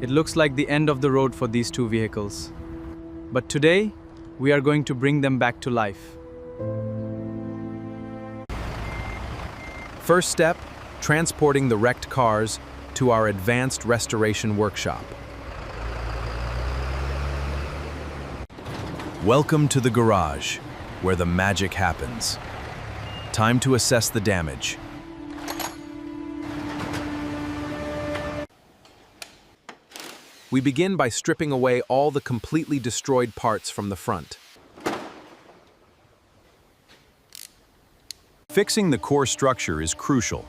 It looks like the end of the road for these two vehicles. But today, we are going to bring them back to life. First step, transporting the wrecked cars to our advanced restoration workshop. Welcome to the garage, where the magic happens. Time to assess the damage. We begin by stripping away all the completely destroyed parts from the front. Fixing the core structure is crucial.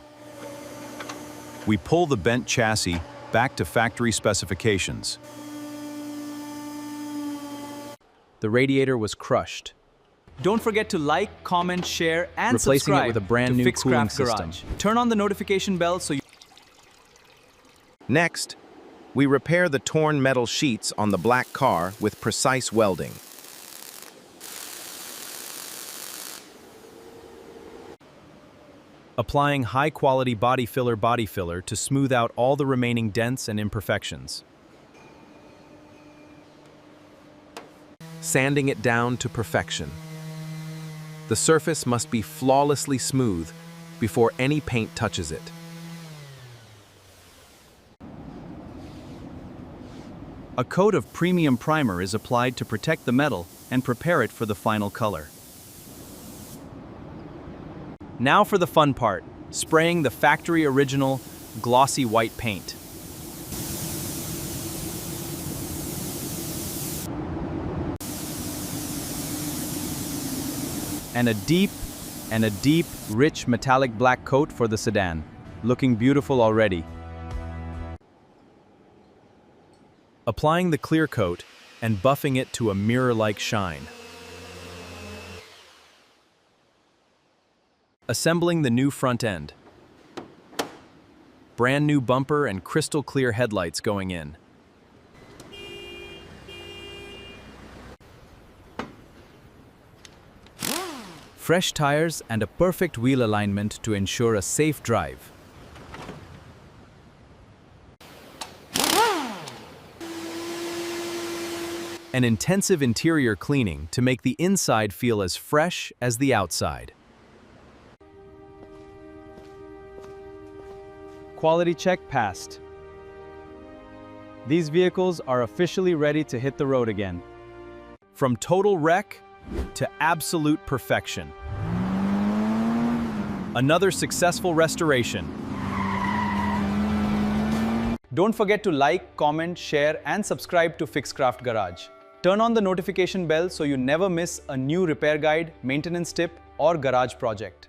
We pull the bent chassis back to factory specifications. The radiator was crushed. Don't forget to like, comment, share, and Replacing subscribe it with a brand to new cooling system. Garage. Turn on the notification bell so you... Next, we repair the torn metal sheets on the black car with precise welding. Applying high-quality body filler to smooth out all the remaining dents and imperfections. Sanding it down to perfection. The surface must be flawlessly smooth before any paint touches it. A coat of premium primer is applied to protect the metal and prepare it for the final color. Now for the fun part, spraying the factory original glossy white paint. And a deep, rich metallic black coat for the sedan, looking beautiful already. Applying the clear coat and buffing it to a mirror-like shine. Assembling the new front end. Brand new bumper and crystal clear headlights going in. Fresh tires and a perfect wheel alignment to ensure a safe drive. An intensive interior cleaning to make the inside feel as fresh as the outside. Quality check passed. These vehicles are officially ready to hit the road again. From total wreck to absolute perfection. Another successful restoration. Don't forget to like, comment, share, and subscribe to Fixcraft Garage. Turn on the notification bell so you never miss a new repair guide, maintenance tip, or garage project.